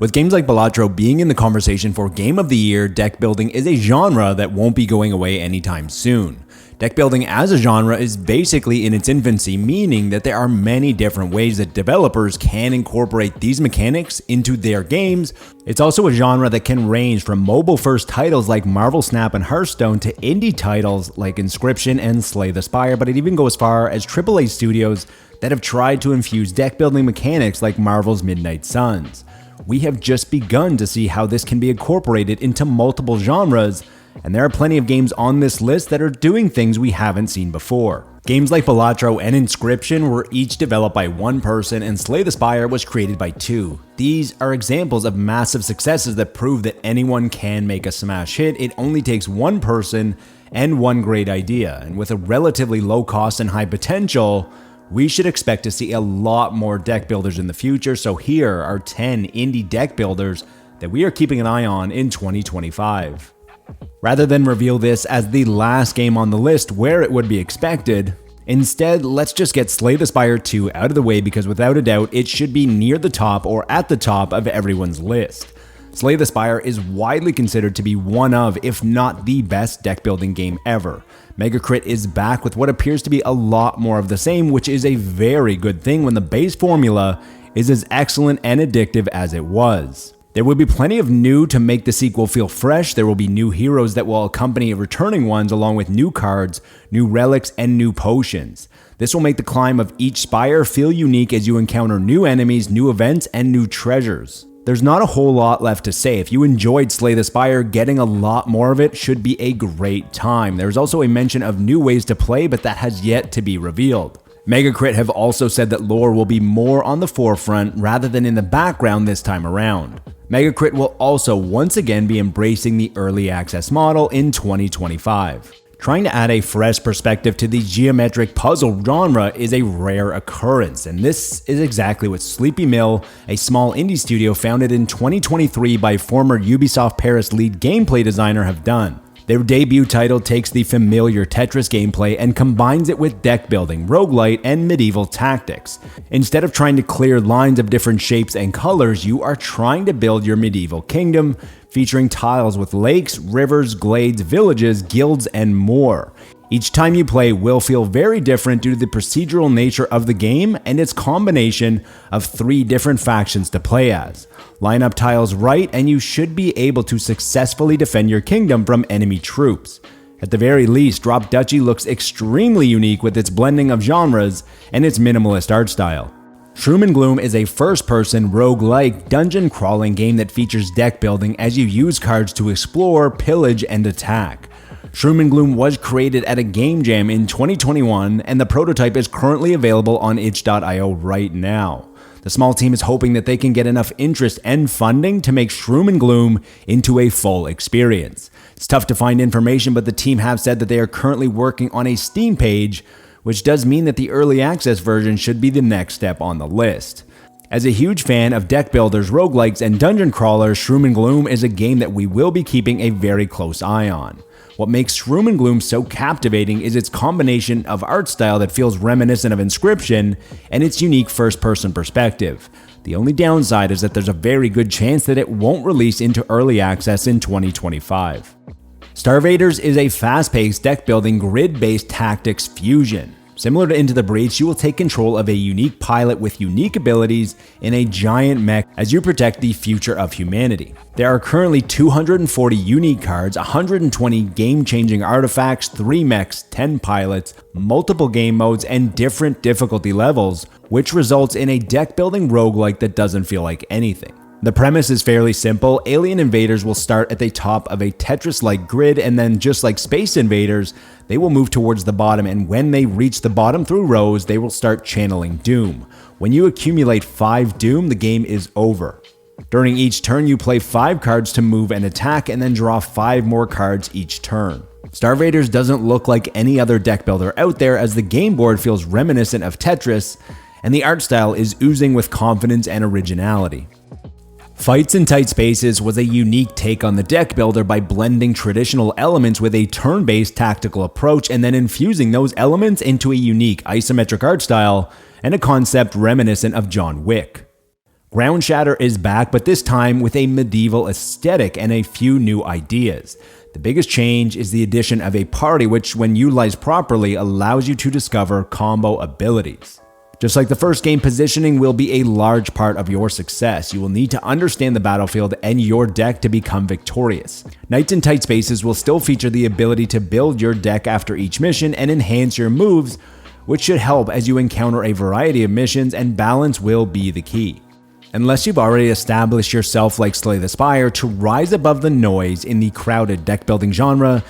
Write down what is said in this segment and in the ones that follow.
With games like Balatro being in the conversation for Game of the Year, deck building is a genre that won't be going away anytime soon. Deck building as a genre is basically in its infancy, meaning that there are many different ways that developers can incorporate these mechanics into their games. It's also a genre that can range from mobile-first titles like Marvel Snap and Hearthstone to indie titles like Inscryption and Slay the Spire, but it even goes as far as AAA studios that have tried to infuse deck building mechanics like Marvel's Midnight Suns. We have just begun to see how this can be incorporated into multiple genres, and there are plenty of games on this list that are doing things we haven't seen before. Games like Balatro and Inscryption were each developed by one person, and Slay the Spire was created by two. These are examples of massive successes that prove that anyone can make a smash hit. It only takes one person and one great idea, and with a relatively low cost and high potential, we should expect to see a lot more deck builders in the future. So here are 10 indie deck builders that we are keeping an eye on in 2025. Rather than reveal this as the last game on the list where it would be expected, instead let's just get Slay the Spire 2 out of the way, because without a doubt it should be near the top or at the top of everyone's list. Slay the Spire is widely considered to be one of, if not the best deck building game ever. Megacrit is back with what appears to be a lot more of the same, which is a very good thing when the base formula is as excellent and addictive as it was. There will be plenty of new to make the sequel feel fresh. There will be new heroes that will accompany returning ones, along with new cards, new relics, and new potions. This will make the climb of each spire feel unique as you encounter new enemies, new events, and new treasures. There's not a whole lot left to say. If you enjoyed Slay the Spire, getting a lot more of it should be a great time. There's also a mention of new ways to play, but that has yet to be revealed. Megacrit have also said that lore will be more on the forefront rather than in the background this time around. Megacrit will also once again be embracing the early access model in 2025. Trying to add a fresh perspective to the geometric puzzle genre is a rare occurrence, and this is exactly what Sleepy Mill, a small indie studio founded in 2023 by former Ubisoft Paris lead gameplay designer, have done. Their debut title takes the familiar Tetris gameplay and combines it with deck building, roguelite, and medieval tactics. Instead of trying to clear lines of different shapes and colors, you are trying to build your medieval kingdom, featuring tiles with lakes, rivers, glades, villages, guilds, and more. Each time you play will feel very different due to the procedural nature of the game and its combination of 3 different factions to play as. Line up tiles right and you should be able to successfully defend your kingdom from enemy troops. At the very least, Drop Duchy looks extremely unique with its blending of genres and its minimalist art style. Shuman Gloom is a first-person roguelike dungeon crawling game that features deck building as you use cards to explore, pillage, and attack. Shuman Gloom was created at a game jam in 2021, and the prototype is currently available on itch.io right now. The small team is hoping that they can get enough interest and funding to make Shuman Gloom into a full experience. It's tough to find information, but the team have said that they are currently working on a Steam page, which does mean that the early access version should be the next step on the list. As a huge fan of deck builders, roguelikes, and dungeon crawlers, Shuman Gloom is a game that we will be keeping a very close eye on. What makes Shuman Gloom so captivating is its combination of art style that feels reminiscent of Inscryption and its unique first-person perspective. The only downside is that there's a very good chance that it won't release into early access in 2025. StarVator is a fast-paced deck-building grid-based tactics fusion. Similar to Into the Breach, you will take control of a unique pilot with unique abilities in a giant mech as you protect the future of humanity. There are currently 240 unique cards, 120 game-changing artifacts, 3 mechs, 10 pilots, multiple game modes, and different difficulty levels, which results in a deck-building roguelike that doesn't feel like anything. The premise is fairly simple. Alien invaders will start at the top of a Tetris-like grid, and then just like Space Invaders, they will move towards the bottom, and when they reach the bottom through rows, they will start channeling Doom. When you accumulate 5 Doom, the game is over. During each turn, you play 5 cards to move and attack, and then draw 5 more cards each turn. StarVator doesn't look like any other deck builder out there, as the game board feels reminiscent of Tetris, and the art style is oozing with confidence and originality. Fights in Tight Spaces was a unique take on the deck builder by blending traditional elements with a turn-based tactical approach and then infusing those elements into a unique isometric art style and a concept reminiscent of John Wick. Ground Shatter is back, but this time with a medieval aesthetic and a few new ideas. The biggest change is the addition of a party which, when utilized properly, allows you to discover combo abilities. Just like the first game, positioning will be a large part of your success. You will need to understand the battlefield and your deck to become victorious. Knights in tight spaces will still feature the ability to build your deck after each mission and enhance your moves, which should help as you encounter a variety of missions, and balance will be the key. Unless you've already established yourself like Slay the Spire to rise above the noise in the crowded deck building genre,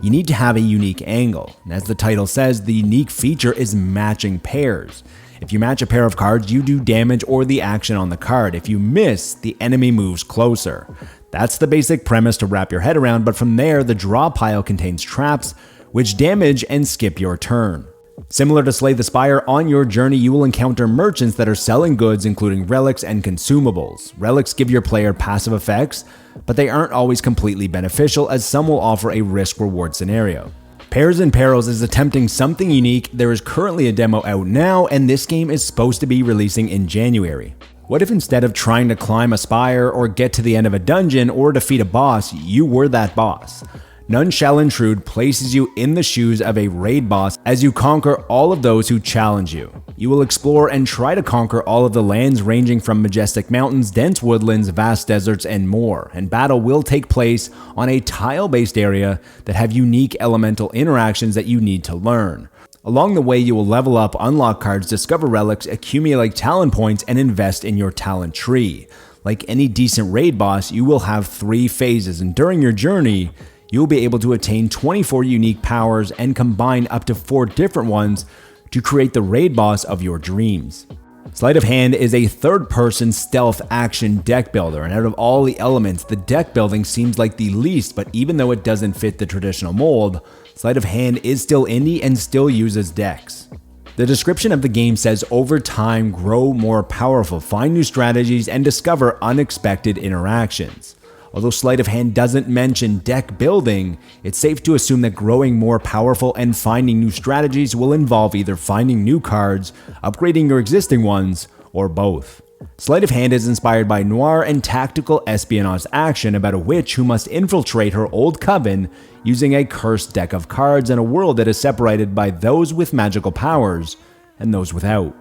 you need to have a unique angle. And as the title says, the unique feature is matching pairs. If you match a pair of cards, you do damage or the action on the card. If you miss, the enemy moves closer. That's the basic premise to wrap your head around, but from there, the draw pile contains traps, which damage and skip your turn. Similar to Slay the Spire, on your journey you will encounter merchants that are selling goods including relics and consumables. Relics give your player passive effects, but they aren't always completely beneficial, as some will offer a risk-reward scenario. Pairs and Perils is attempting something unique. There is currently a demo out now, and this game is supposed to be releasing in January. What if instead of trying to climb a spire or get to the end of a dungeon or defeat a boss, you were that boss? None Shall Intrude places you in the shoes of a raid boss as you conquer all of those who challenge you. You will explore and try to conquer all of the lands ranging from majestic mountains, dense woodlands, vast deserts, and more, and battle will take place on a tile-based area that have unique elemental interactions that you need to learn. Along the way, you will level up, unlock cards, discover relics, accumulate talent points, and invest in your talent tree. Like any decent raid boss, you will have 3 phases, and during your journey, you'll be able to attain 24 unique powers and combine up to 4 different ones to create the raid boss of your dreams. Sleight of Hand is a third-person stealth action deck builder, and out of all the elements, the deck building seems like the least, but even though it doesn't fit the traditional mold, Sleight of Hand is still indie and still uses decks. The description of the game says, over time, grow more powerful, find new strategies, and discover unexpected interactions. Although Sleight of Hand doesn't mention deck building, it's safe to assume that growing more powerful and finding new strategies will involve either finding new cards, upgrading your existing ones, or both. Sleight of Hand is inspired by noir and tactical espionage action about a witch who must infiltrate her old coven using a cursed deck of cards in a world that is separated by those with magical powers and those without.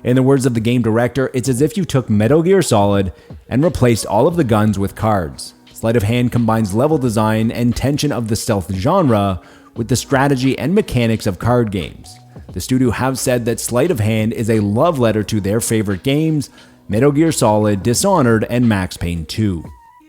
In the words of the game director, it's as if you took Metal Gear Solid and replaced all of the guns with cards. Sleight of Hand combines level design and tension of the stealth genre with the strategy and mechanics of card games. The studio have said that Sleight of Hand is a love letter to their favorite games, Metal Gear Solid, Dishonored, and Max Payne 2.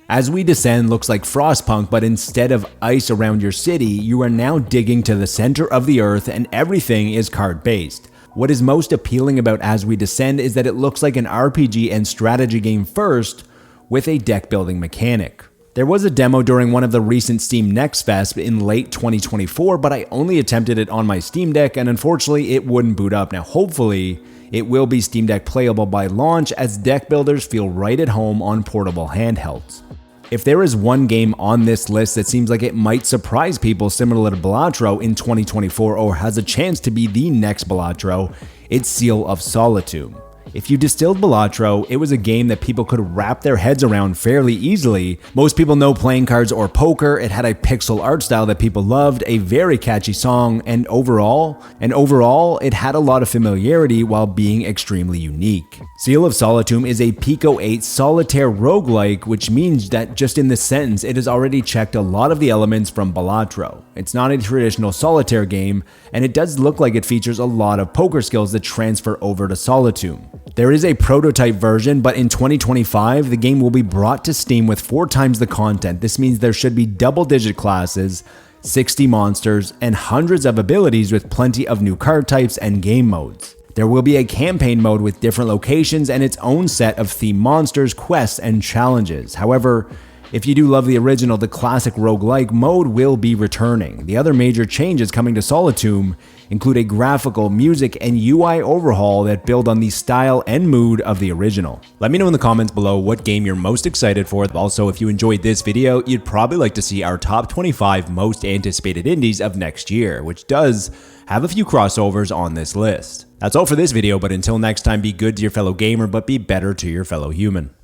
As We Descend looks like Frostpunk, but instead of ice around your city, you are now digging to the center of the earth and everything is card-based. What is most appealing about As We Descend is that it looks like an RPG and strategy game first, with a deck building mechanic. There was a demo during one of the recent Steam Next Fest in late 2024, but I only attempted it on my Steam Deck and unfortunately it wouldn't boot up. Now hopefully it will be Steam Deck playable by launch, as deck builders feel right at home on portable handhelds. If there is one game on this list that seems like it might surprise people similar to Balatro in 2024 or has a chance to be the next Balatro, it's Seal of Solatum. If you distilled Balatro, it was a game that people could wrap their heads around fairly easily. Most people know playing cards or poker. It had a pixel art style that people loved, a very catchy song, and overall, it had a lot of familiarity while being extremely unique. Seal of Solatum is a Pico 8 solitaire roguelike, which means that just in this sentence, it has already checked a lot of the elements from Balatro. It's not a traditional solitaire game, and it does look like it features a lot of poker skills that transfer over to Solatum. There is a prototype version, but in 2025, the game will be brought to Steam with 4 times the content. This means there should be double-digit classes, 60 monsters, and hundreds of abilities with plenty of new card types and game modes. There will be a campaign mode with different locations and its own set of themed monsters, quests, and challenges. However, if you do love the original, the classic roguelike mode will be returning. The other major changes coming to Solatum include a graphical, music, and UI overhaul that build on the style and mood of the original. Let me know in the comments below what game you're most excited for. Also, if you enjoyed this video, you'd probably like to see our top 25 most anticipated indies of next year, which does have a few crossovers on this list. That's all for this video, but until next time, be good to your fellow gamer, but be better to your fellow human.